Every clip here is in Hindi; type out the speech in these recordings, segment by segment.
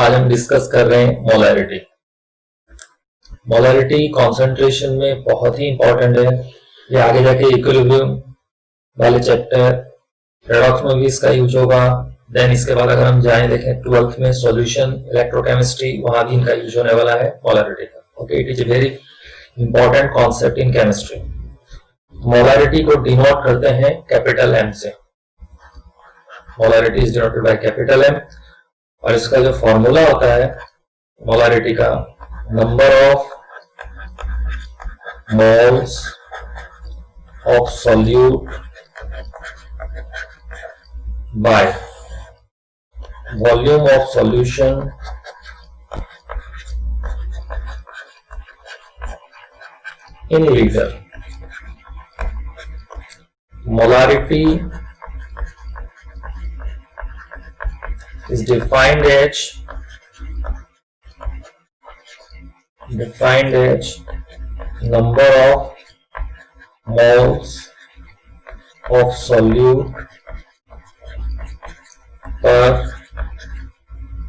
आज हम डिस्कस कर रहे हैं मोलैरिटी। मोलैरिटी कॉन्सेंट्रेशन में बहुत ही इंपॉर्टेंट है। ये आगे जाके इक्विलिब्रियम वाले चैप्टर रेडॉक्स में भी इसका यूज होगा। देन इसके बाद अगर हम जाएं देखें 12th में सॉल्यूशन इलेक्ट्रोकेमिस्ट्री, वहां भी इनका यूज होने वाला है मोलैरिटी का। Okay, it is a very important concept in chemistry. Molarity को डिनोट करते हैं कैपिटल एम से। Molarity is denoted by capital M और इसका जो फॉर्मूला होता है मोलैरिटी का, number of moles of solute by volume of solution in litre. Molarity is defined as number of moles of solute per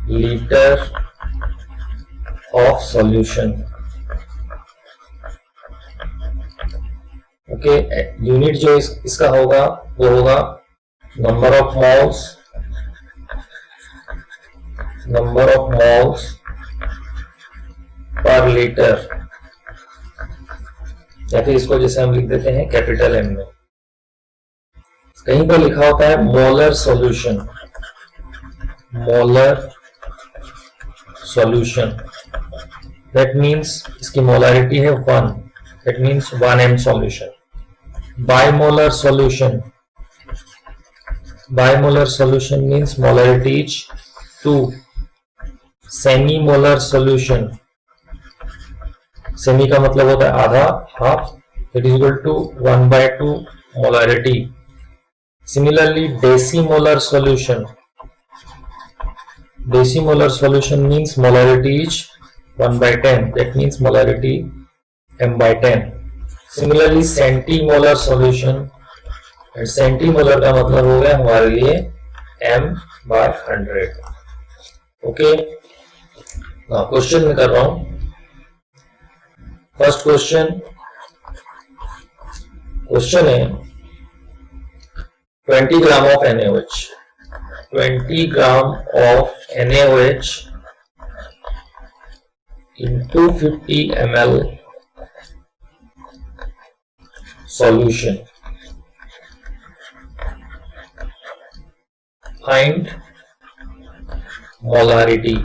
liter of solution। Okay, unit जो इसका होगा वो होगा number of moles per litre, या फिर इसको जैसे हम लिख देते हैं कैपिटल एम में। कहीं पर लिखा होता है मोलर सॉल्यूशन, दैट मीन्स इसकी मोलैरिटी है 1, that means 1m solution. Bimolar solution means molarity is 2। Semi molar solution, semi का मतलब होता है आधा, half, it is equal to 1/2 molarity. Similarly decimolar solution means molarity is 1/10, that means molarity m/10। Similarly centimolar solution, centimolar का मतलब हो गया हमारे लिए m/100। ओके, क्वेश्चन में कर रहा हूं। फर्स्ट क्वेश्चन है 20 gram of NaOH, 20 gram of NaOH in 250 ml solution, find molarity।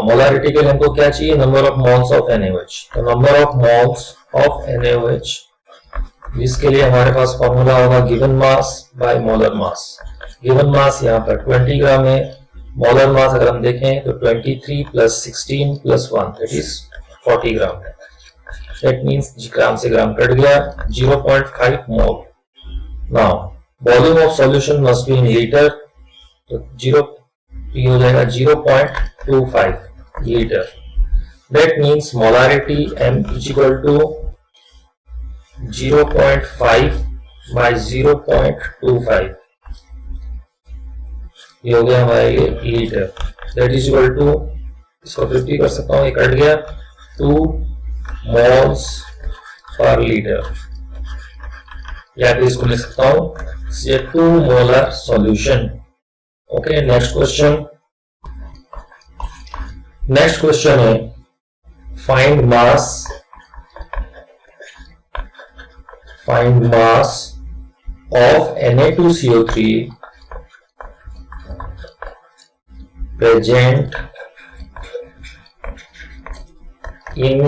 Molarity के लिए हमको क्या चाहिए? Number of moles of NaOH। तो number of moles of NaOH, जिसके लिए हमारे पास फॉर्मूला होगा given mass by molar mass. Given mass यहाँ पर 20 ग्राम है, मोलर मास अगर हम देखें तो 23 + 16 + 1 दैट इज 40 ग्राम है। दैट मींस ग्राम से ग्राम कट गया, 0.5 mole. Now volume of solution must be in litre, तो ये हो जाएगा 0.25 litre. That means molarity M is equal to 0.5 by 0.25, ये हो गया हमारे लिए litre. That is equal to, इसको 50 कर सकता हूं, ये कट गया, 2 मोल्स पर लीटर, या फिर इसको लिख सकता हूं 2 molar solution. Okay, next question है find mass of Na2CO3 present in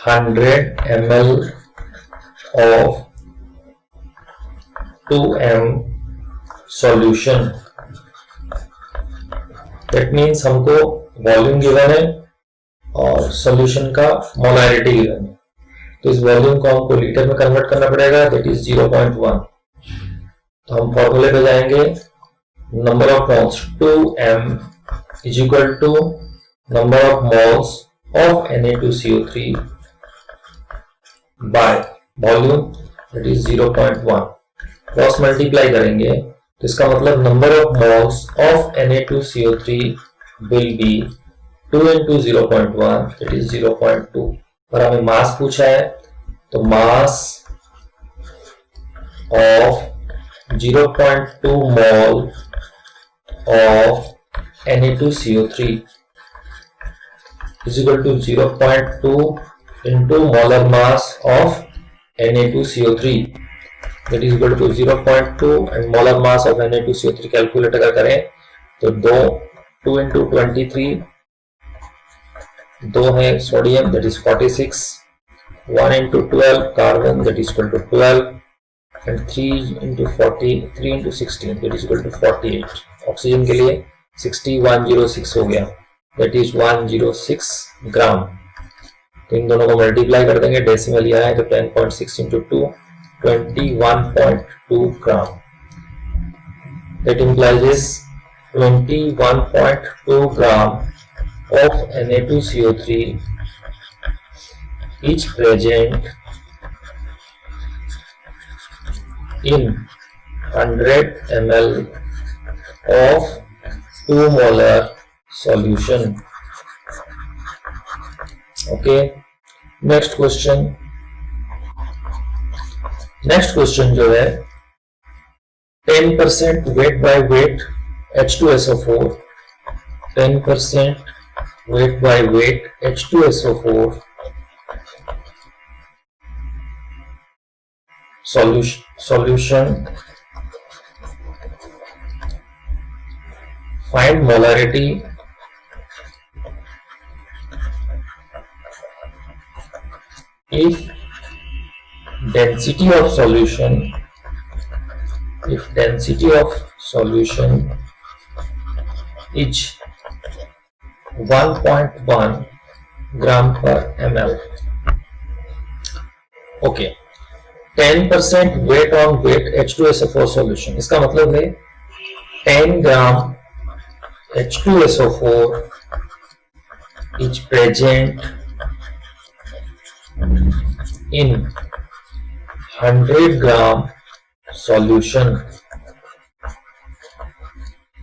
100 ml of 2m solution. That means हमको वॉल्यूम गिवन है और सॉल्यूशन का मोलैरिटी गिवन है, तो इस वॉल्यूम को हमको लीटर में कन्वर्ट करना पड़ेगा, दैट इज 0.1। तो हम फॉर्मूले पे जाएंगे, number of moles 2m is equal to number of moles of Na2CO3 by volume that is 0.1। Cross multiply करेंगे तो इसका मतलब number of moles of Na2CO3 will be 2 into 0.1 that is 0.2। और हमें मास पूछा है, तो mass of 0.2 mole of Na2CO3 is equal to 0.2 into molar mass of Na2CO3 that is equal to 0.2 and molar mass of Na2CO3 calculate अगर करें तो 2 into 23, 2 है sodium that is 46, 1 into 12 carbon that is equal to 12 and 3 into 40, 3 into 16 that is equal to 48। Oxygen के लिए 6106 हो गया that is 106 ग्राम। तो इन दोनों को मल्टीप्लाई कर देंगे, डेसिमल यह है तो 10.6 into 2 21.2 gram. That implies 21.2 gram of Na2CO3 is present in 100 ml of 2 molar solution। Okay, next question जो है 10% weight by weight H2SO4, 10% weight by weight H2SO4 solution, find molarity if density of solution is 1.1 gram per ml। Okay, 10% weight on weight H2SO4 solution, इसका मतलब है 10 ग्राम H2SO4 is present in 100 gram solution.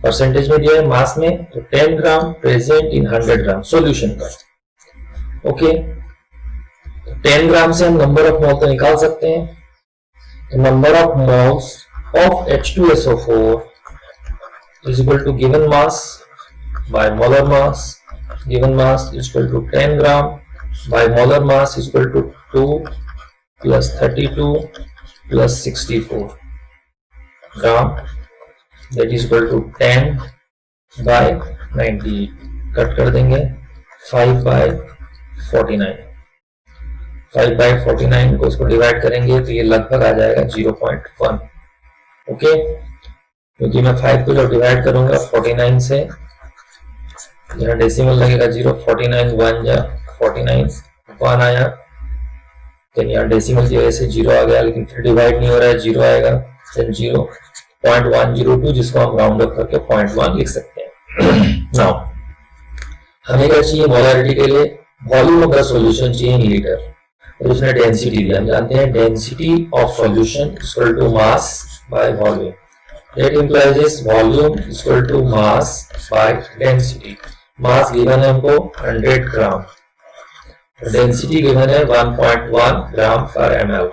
Percentage में दिया है मास में, तो 10 ग्राम प्रेजेंट इन 100 ग्राम सॉल्यूशन का। ओके, 10 ग्राम से हम नंबर ऑफ मोल तो निकाल सकते हैं। Number of moles of H2SO4 is equal to given mass by molar mass, given mass is equal to 10 gram by molar mass is equal to 2 plus 32 plus 64 gram, that is equal to 10 by 90। Cut कर देंगे 5 by 49, 5 by 49 को इसको डिवाइड करेंगे तो ये लगभग आ जाएगा 0.1। ओके, क्योंकि मैं 5 को जब डिवाइड करूंगा 49 से, यहाँ डेसिमल लगेगा 0, 49 1 जा 49 1 आया, तो यहाँ डेसिमल की वजह से 0 आ गया, लेकिन फिर डिवाइड नहीं हो रहा है, 0 आएगा, देन 0.102 जिसको हम राउंड अप करके 0.1 लिख सकते हैं। नाउ हमें क्या चाहिए मोलारिटी के लिए? वॉल्यूम ऑफ द सॉल्यूशन चाहिए इन लीटर, और उसने डेंसिटी दिया। हम जानते हैं density of solution equal to mass by volume. That implies volume equal to mass by density. Mass given है हमको 100 ग्राम, डेंसिटी गिवन है 1.1 ग्राम पर ml।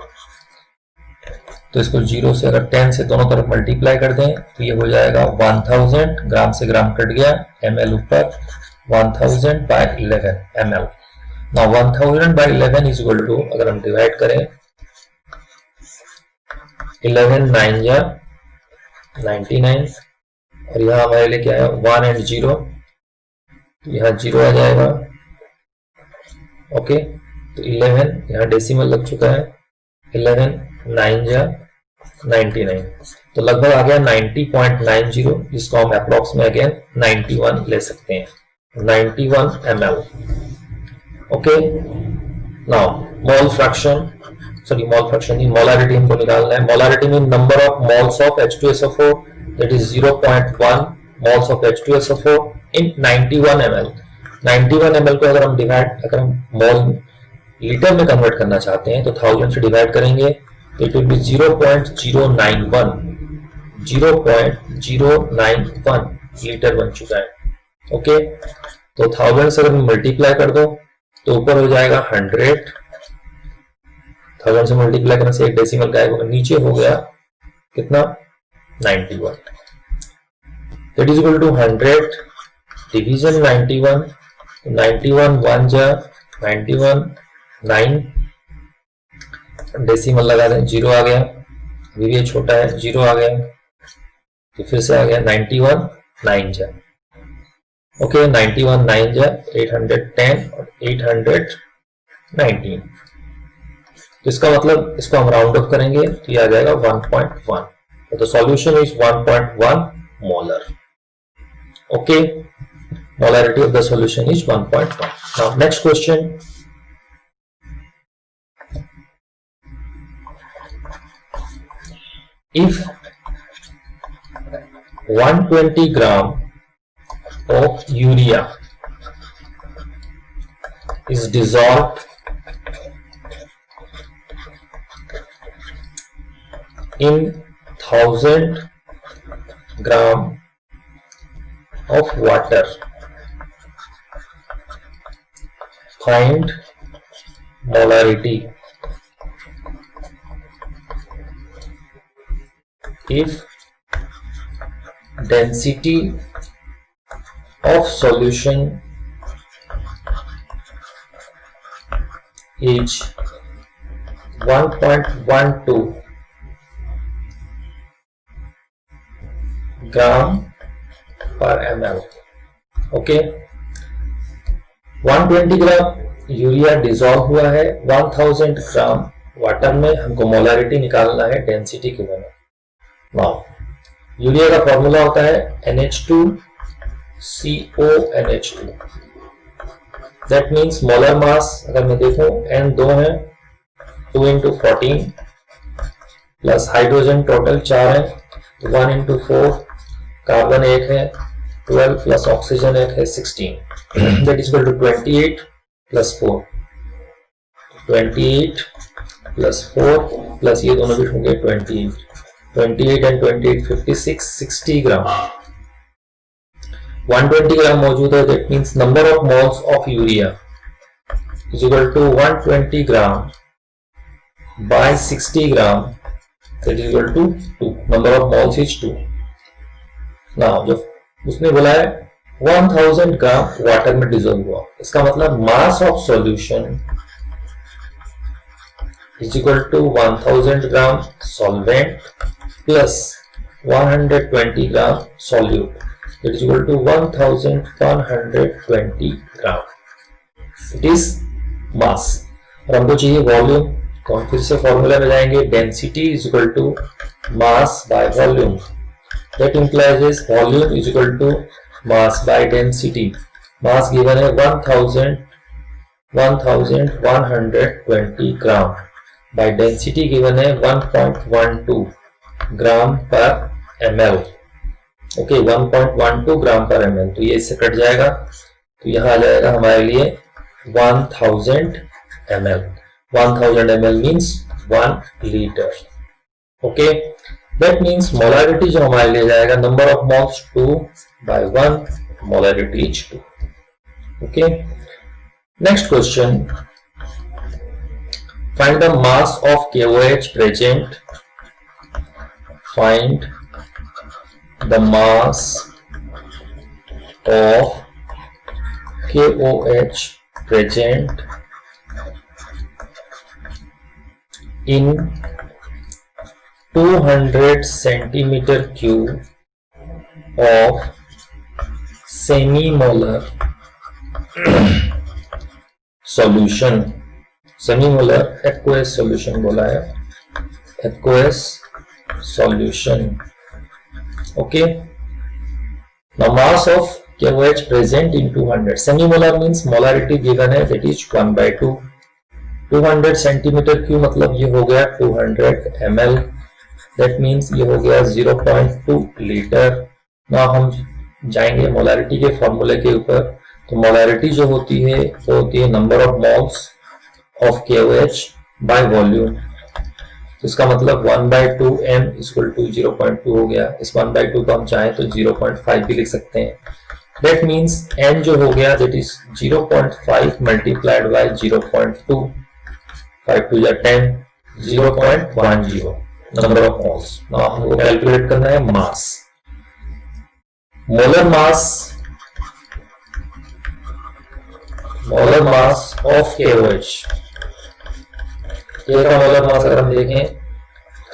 तो इसको 0 से अगर 10 से दोनों तरफ मल्टीप्लाई कर दें तो ये हो जाएगा 1000, ग्राम से ग्राम कट गया, ml ऊपर, 1000 by 11 ml। Now 1000 by 11 is equal to, अगर हम डिवाइड करें 11 9 या 99, और यहाँ हमारे लिए क्या है 1 and 0, यहाँ 0 आ जाएगा। ओके, तो 11 यहाँ डेसिमल लग चुका है, 11 9 जा 99, तो लगभग आ गया 90.90, जिसको हम अप्रोक्स में अगेन 91 ले सकते हैं, 91 ml। Okay, now mole fraction नहीं, मोलारिटी हमको निकालना है। Molarity mean number of moles of H2SO4, that is 0.1 moles of H2SO4 in 91 ml। 91 ml को अगर हम मोल लीटर में कन्वर्ट करना चाहते हैं तो 1000 से डिवाइड करेंगे तो इट विल बी 0.091 0.091 लीटर बन चुका है। ओके, तो 1000 से अगर मल्टीप्लाई कर दो तो ऊपर हो जाएगा 100, 1000 से मल्टीप्लाई करने से एक डेसिमल गायब होगा, नीचे हो गया कितना 91, that is equal to 100 division 91, 91 1 जा 91 9 डेसिमल लगा दें, 0 आ गया, ये छोटा है 0 आ गया, तो फिर से आ गया 91 9 जा। ओके, 91 9 जा 810 और 819, तो इसका मतलब इसको हम राउंड ऑफ करेंगे तो ये आ जाएगा 1.1, तो the solution is 1.1 molar. Okay, molarity of the solution is 1.1. Now next question. If 120 gram of urea is dissolved in 1000 gram of water, find molarity. If density of solution is 1.12 gram per ml. Okay, 120 gram urea dissolve हुआ है 1000 ग्राम वाटर में, हमको मोलारिटी निकालना है, डेंसिटी के बना। नाउ यूरिया का फॉर्मूला होता है NH2CONH2, that means molar mass अगर मैं देखूं N 2 है, 2 into 14 प्लस हाइड्रोजन टोटल 4 है, तो 1 into 4, कार्बन 1 है 12 प्लस ऑक्सीजन 1 है 16, that is equal to 28 plus 4, 28 plus 4 plus ये दोनों भी होंगे 28, 28 and 28 56, 60 ग्राम। 120 ग्राम मौजूद है, that means number of moles of urea is equal to 120 gram by 60 gram, that is equal to 2, number of moles is 2। now जो उसने बोला है 1000 ग्राम वाटर में डिसॉल्व हुआ, इसका मतलब mass of solution is equal to 1000 gram solvent plus 120 gram solute, it is equal to 1120 gram, it is mass. और हमको चाहिए वॉल्यूम, तो हम फिर से फॉर्मूला में जाएंगे, density is equal to mass by volume, that implies is volume is equal to mass by density। mass given है 1120 ग्राम, by density given है 1.12 ग्राम पर ml। ओके, 1.12 ग्राम पर ml, तो ये इससे कट जाएगा, तो यहाँ आ जाएगा हमारे लिए 1000 ml। 1000 ml means 1 liter। Okay, that means molarity जो हमारे लिए जाएगा number of moles 2 by 1, molarity is 2। okay, next question, find the mass of KOH present, find the mass of KOH present in 200 centimeter cube of semi-molar solution। semi-molar aqueous solution बोला है, aqueous solution। okay, now mass of KOH present in 200, semi-molar means molarity given है, that is 1/2, 200 centimeter cube मतलब ये हो गया 200 ml, that means ये हो गया 0.2 लीटर। ना हम जाएंगे मोलारिटी के फॉर्मूले के ऊपर, तो मोलारिटी जो होती है वो होती है number of moles of KOH by volume. तो इसका मतलब 1/2 m इक्वल टू 0.2 हो गया। इस 1/2 को हम चाहें तो 0.5 भी लिख सकते हैं। दैट मीन्स n जो हो गया that is 0.5 multiplied by 0.2, 5 2 10, 0.10 number of moles. Now हमको कैलकुलेट करना है mass. Molar mass of KOH। K का मोलर मास अगर हम देखें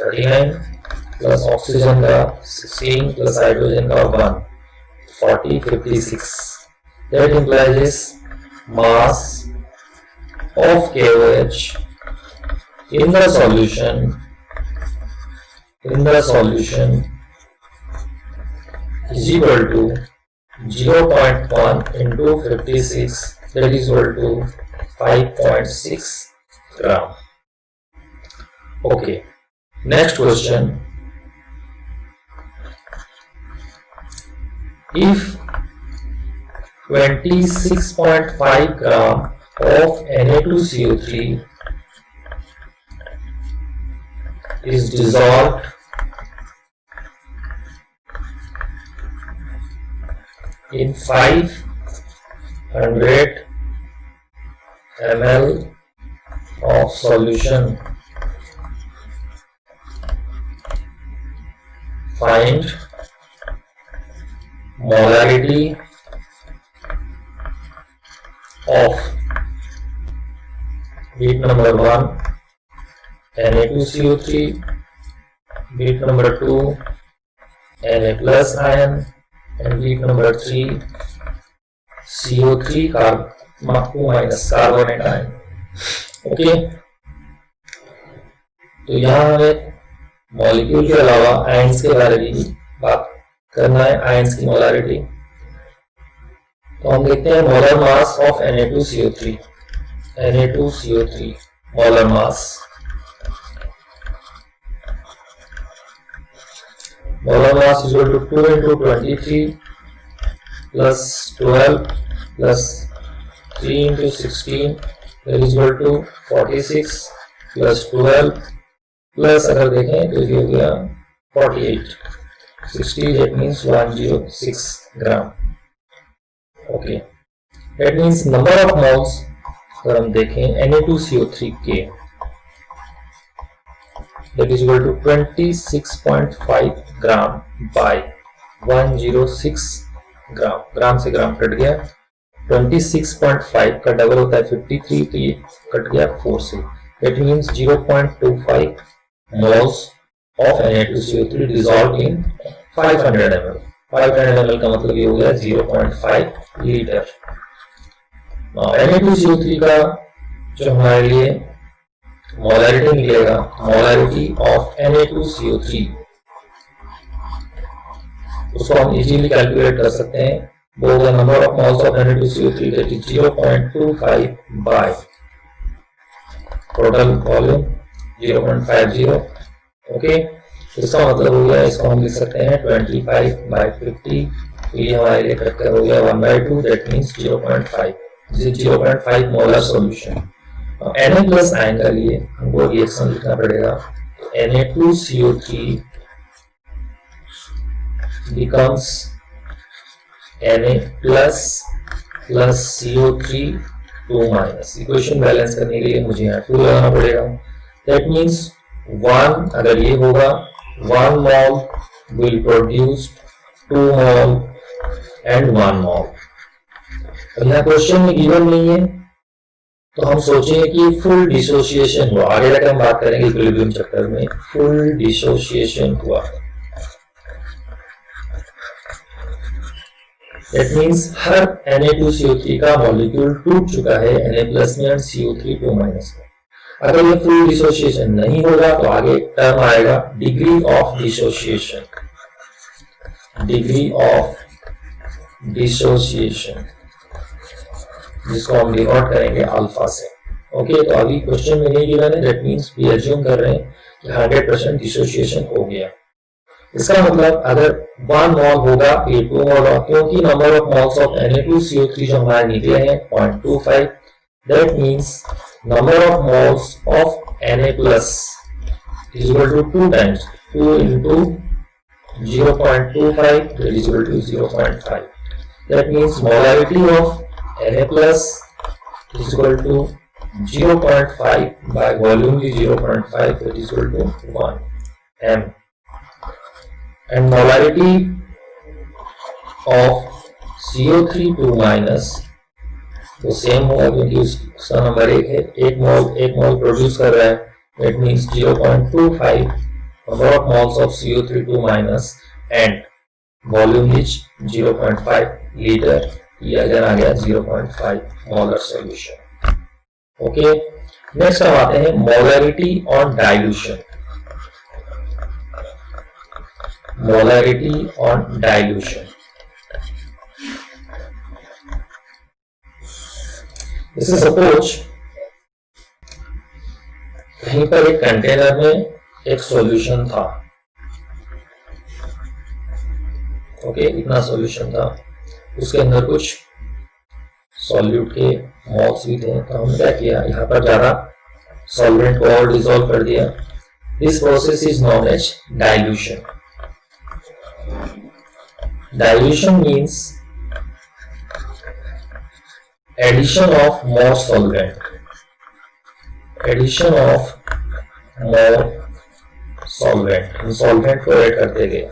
39 प्लस ऑक्सीजन का 16 प्लस हाइड्रोजन का 1, 40, 56। That implies mass of KOH in the solution is equal to 0.1 into 56, that is equal to 5.6 gram. Okay, next question. If 26.5 gram of Na2CO3 is dissolved in 500 ml of solution, find molarity of bead number 1 Na2CO3, bead number 2 Na plus ion, and bead number 3 CO3 minus carbonate ion. Okay, तो यहाँ हमें मॉलिक्यूल के अलावा आयंस के बारे में भी बात करना है, आयंस की मोलारिटी। तो हम देखते हैं molar mass of Na2CO3 molar mass is equal to 2 into 23 plus 12 plus 3 into 16, that is equal to 46 plus 12 plus अगर देखें तो ये हो गया 48, 60, that means 106 gram. Okay, that means number of moles अगर हम देखें Na2CO3 के, that is equal to 26.5 gram by 106 ग्राम। ग्राम से ग्राम कट गया, 26.5 का डबल होता है 53, तो ये कट गया 4 से। That means 0.25 moles of Na2CO3 dissolved in 500 ml। 500 ml का मतलब ये हो गया 0.5 लीटर। Na2CO3 का जो हमारे लिए मोलारिटी निकलेगा, मोलारिटी ऑफ Na2CO3, उसको हम इजीली कैलकुलेट कर सकते हैं। वो होगा number of moles of Na2CO3 that is 0.25 by total volume 0.50। Okay, इसका मतलब हो गया, इसको हम लिख सकते हैं 25/50, तो ये हमारे लिए कट हो गया 1/2, that means 0.5, 0.5 molar solution. Na plus ion का लिए हमको रिएक्शन लिखना पड़ेगा। Na2CO3 becomes Na plus CO3 2 minus। Equation balance करने के लिए मुझे यहाँ 2 लगाना पड़ेगा। दैट मीन्स 1 अगर ये होगा 1 मोल will produce 2 मोल and 1 मोल। यहाँ क्वेश्चन में गिवन नहीं है, तो हम सोचेंगे कि फुल डिसोसिएशन हुआ। आगे जाकर हम बात करेंगे इक्विलिब्रियम चैप्टर में, फुल डिसोसिएशन हुआ। That means हर Na2CO3 का मॉलिक्यूल टूट चुका है Na प्लस में और CO3 2 माइनस में। अगर ये फुल डिसोसिएशन नहीं होगा तो आगे टर्म आएगा degree of dissociation, degree of dissociation, जिसको हम डिनोट करेंगे अल्फा से। ओके, तो अभी क्वेश्चन में नहीं गिवन है, दैट मींस वी अज्यूम कर रहे हैं कि 100% डिसोसिएशन हो गया। इसका मतलब अगर 1 मोल होगा ये 2 मोल होगा, क्योंकि number of moles of Na2CO3 जो हमारे निकले हैं 0.25, that means number of moles of Na+ is equal to 2 times 2 into 0.25, that is equal to 0.5. That means molarity of Na plus is equal to 0.5 by volume is 0.5, that is equal to 1 m. And molarity of CO3 2 minus तो सेम होगा क्योंकि उसका नंबर 1 है, एक मोल प्रोड्यूस कर रहा है, that means 0.25 number of moles of CO3 2 minus and volume is 0.5 liter, ये अगर आ गया 0.5 मोलर सॉल्यूशन। ओके, नेक्स्ट हम आते हैं molarity on dilution. Molarity on dilution, जैसे सपोज कहीं पर एक कंटेनर में एक सॉल्यूशन था, ओके, इतना सॉल्यूशन था, उसके अंदर कुछ सॉल्यूट के मोल्स भी थे, तो हमने क्या किया, यहाँ पर ज्यादा सॉल्वेंट को और डिसॉल्व कर दिया। This process is known as dilution. Dilution means addition of more solvent, addition of more solvent, solvent को ऐड करते गए।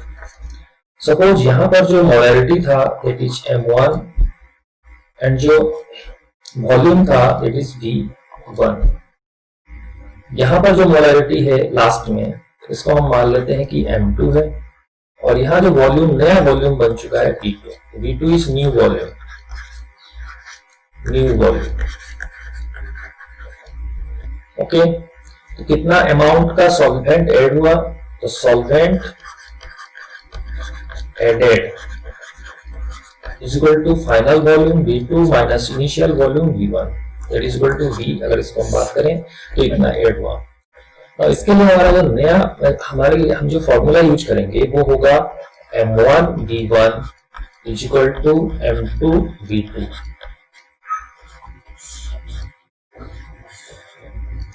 सपोज यहां पर जो मोलरिटी था दैट इज m1 एंड जो वॉल्यूम था दैट इज v1। यहां पर जो मोलरिटी है लास्ट में, इसको हम मान लेते हैं कि m2 है, और यहाँ जो वॉल्यूम, नया वॉल्यूम बन चुका है v2। v2 is new volume, new volume. Okay, तो कितना अमाउंट का सॉल्वेंट ऐड हुआ, तो solvent added is equal to final volume v2 minus initial volume v1, that is equal to v। अगर इसको हम बात करें तो इतना ऐड हुआ। और इसके लिए हमारा जो नया, हमारे लिए हम जो फॉर्मूला यूज करेंगे वो होगा m1 v1 is equal to m2 v2।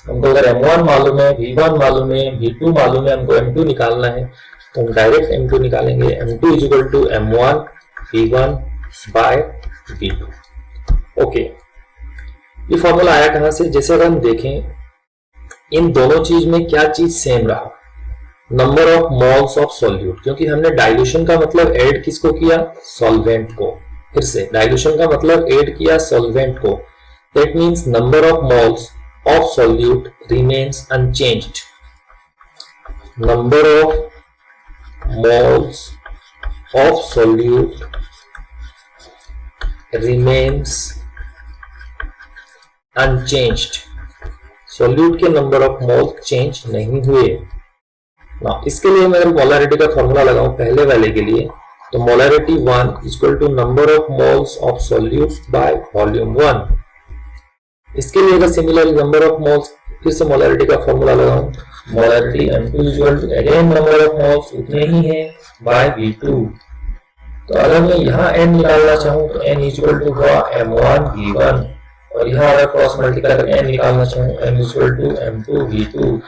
हमको अगर m1 मालूम है, v1 मालूम है, v2 मालूम है, हमको m2 निकालना है, तो हम डायरेक्ट m2 निकालेंगे। m2 is equal to m1 v1 by v2। Okay, ये फॉर्मूला आया कहां से, जैसे अगर हम देखें इन दोनों चीज में क्या चीज सेम रहा, number of moles of solute, क्योंकि हमने डाइल्यूशन का मतलब ऐड किसको किया, सॉल्वेंट को। फिर से डाइल्यूशन का मतलब ऐड किया सॉल्वेंट को, that means number of moles of solute remains unchanged. Number of moles of solute remains unchanged. solute के number of moles change नहीं हुए। ना इसके लिए मैं मोलरिटी का फॉर्मूला लगाऊं पहले वाले के लिए, तो molarity 1 is equal to number of moles of solute by volume 1। इसके लिए अगर सिमिलर नंबर ऑफ मोल्स, फिर से मोलरिटी का फॉर्मूला लगाऊं, molarity m2 equal to again number of moles उतने ही हैं बाय v2। तो अगर मैं यहाँ n निकालना चाहूँ तो n इक्वल टू हुआ m1 v1, और यहाँ अगर क्रॉस मल्टीप्लाई करके n निकालना चाहूँ m equal to m2 v2।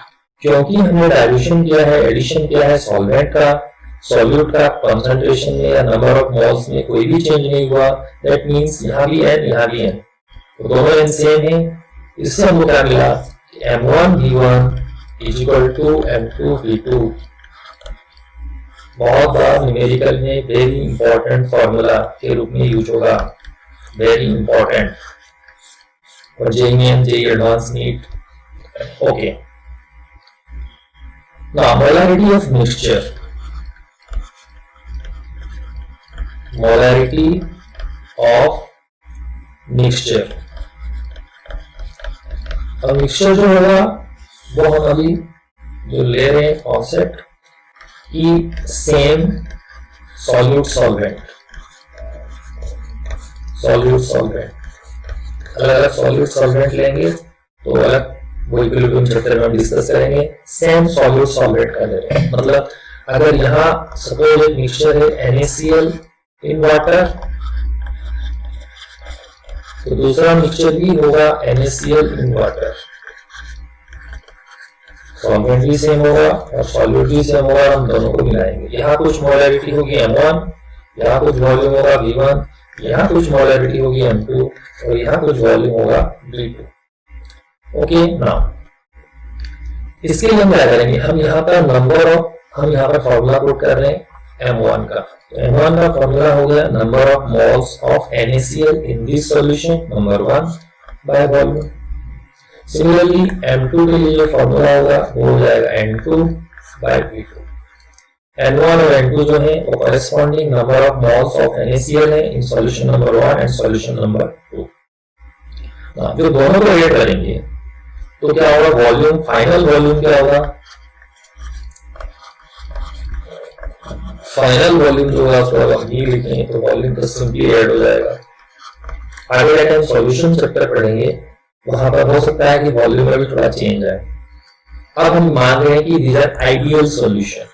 क्योंकि हमने डाइल्यूशन किया है, एडिशन किया है सॉल्वेंट का, सॉल्यूट का कंसंट्रेशन में या नंबर ऑफ मोल्स में कोई भी चेंज नहीं हुआ, दैट मींस यहाँ भी n, यहाँ भी n, तो दोनों n सेम है। इससे हमको क्या मिला, m1 v1 is equal to m2 v2। बहुत बार न्यूमेरिकल में वेरी इंपॉर्टेंट फॉर्मूला के रूप में यूज होगा, very important for JEE JEE advance NEET. Okay, now molarity of mixture, molarity of mixture. अब मिक्सचर जो होगा वो हम अभी जो ले रहे हैं कॉन्सेप्ट की same solute solvent, solute solvent, अलग अलग सॉल्यूट सॉल्वेंट लेंगे तो अलग वो इक्विलिब्रियम चैप्टर में हम डिस्कस करेंगे। सेम सॉल्यूट सॉल्वेंट का ले रहे हैं, मतलब अगर यहाँ सपोज एक मिक्सचर है NaCl इन वाटर, तो दूसरा मिक्सचर भी होगा NaCl इन वाटर। सॉल्वेंट भी सेम होगा और सॉल्यूट भी सेम होगा, हम दोनों को मिलाएंगे। यहाँ कुछ मोलैरिटी होगी M1, यहाँ कुछ वॉल्यूम होगा V1, यहाँ कुछ मोलैरिटी होगी M2 और यहाँ कुछ वॉल्यूम होगा V2। ओके, नाउ इसके लिए हम क्या करेंगे, हम यहाँ पर फॉर्मूला पुट कर रहे हैं M1 का। तो M1 का फॉर्मूला हो गया number of moles of NaCl in this solution, number 1 by volume. Similarly M2 के लिए जो फॉर्मूला होगा वो हो जाएगा N2 बाय V2। N1 और N2 जो है वो corresponding number of moles of NaCl है in solution number 1 and solution number 2। जो दोनों को ऐड करेंगे तो क्या होगा, वॉल्यूम, फाइनल वॉल्यूम क्या होगा, फाइनल वॉल्यूम जो होगा उसको हम V लिखेंगे तो वॉल्यूम तो सिंपली ऐड हो जाएगा। आगे जाके हम सॉल्यूशन चैप्टर पढ़ेंगे, वहां पर हो सकता है कि वॉल्यूम में भी थोड़ा चेंज आए। अब हम मान रहे हैं कि these are ideal solution.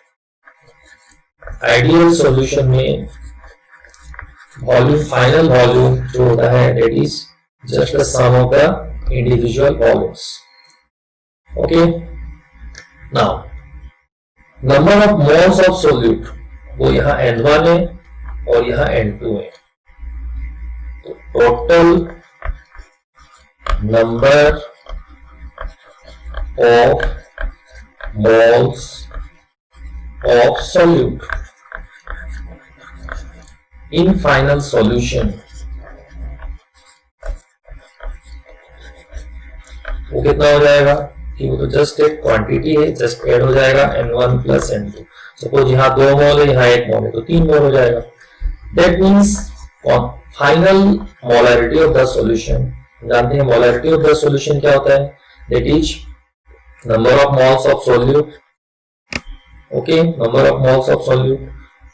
Ideal solution में वॉल्यूम, फाइनल वॉल्यूम जो होता है that is just the sum of the individual volumes. Okay, now number of moles of solute वो यहाँ N1 है और यहाँ N2 है। तो total number of moles of solute in final solution वो कितना हो जाएगा कि वो तो जस्ट एक क्वांटिटी है, जस्ट ऐड हो जाएगा N1 प्लस N2। सपोज यहाँ 2 मोल है, यहाँ 1 मोल है तो 3 मोल हो जाएगा। That means final molarity of the solution, जानते हैं मोलैरिटी ऑफ द सॉल्यूशन क्या होता है, that is number of moles of solute. Okay, number of moles of solute,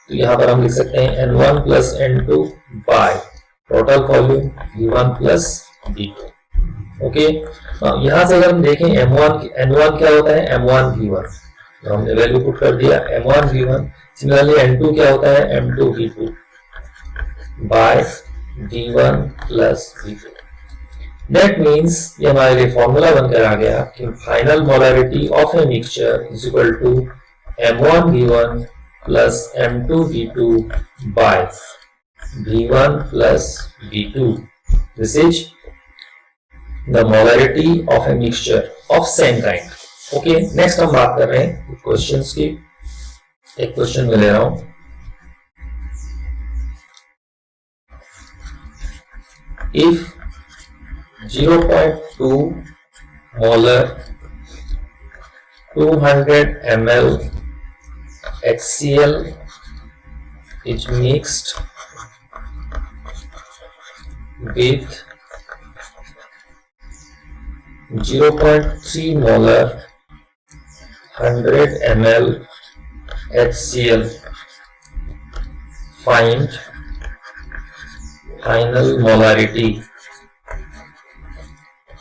तो यहाँ पर हम लिख सकते हैं N1 plus N2 by total volume V1 plus V2। Okay, यहां से अगर हम देखें N1 क्या होता है, M1 V1, तो हमने वैल्यू पुट कर दिया M1 V1। सिमिलरली N2 क्या होता है, M2 V2 by V1 plus V2। That means ये हमारे लिए फॉर्मूला बनकर आ गया कि final molarity of a mixture is equal to M1 V1 plus M2 V2 by V1 plus V2। This is the molarity of a mixture of same kind। Okay, next हम बात कर रहे हैं क्वेश्चंस की। एक क्वेश्चन में ले रहा हूं, if 0.2 molar 200 ml HCl is mixed with 0.3 molar 100 ml HCl, find final molarity।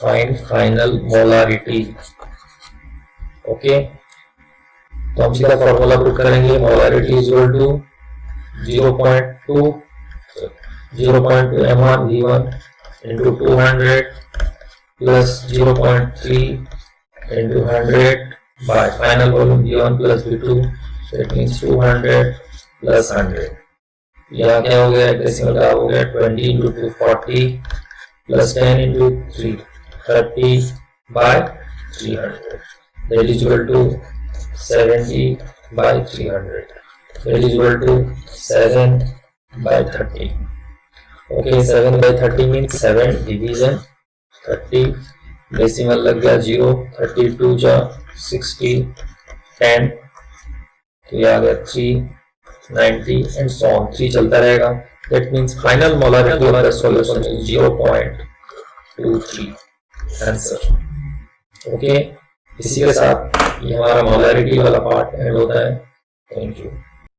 find final molarity। Okay, तो हम सीधा फॉर्मूला पुट करेंगे, molarity is equal to 0.2 M1 V1 into 200 plus 0.3 into 100 by final volume V1 plus V2, so it means 200 plus 100। यहाँ क्या हो गया, डेसिमल का हो गया 20 into 2 40 plus 10 into 3 30 by 300, that is equal to 70 by 300, that is equal to 7 by 30। okay, 7 by 30 means 7 division 30, decimal लग गया 0, 32 जा 60, 10, तो ये आ गया 3, 90 एंड सो ऑन, 3 चलता रहेगा। That means final molarity of the solution is 0.23 answer. Okay, इसी के साथ ये हमारा मोलारिटी वाला पार्ट एंड होता है। Thank you.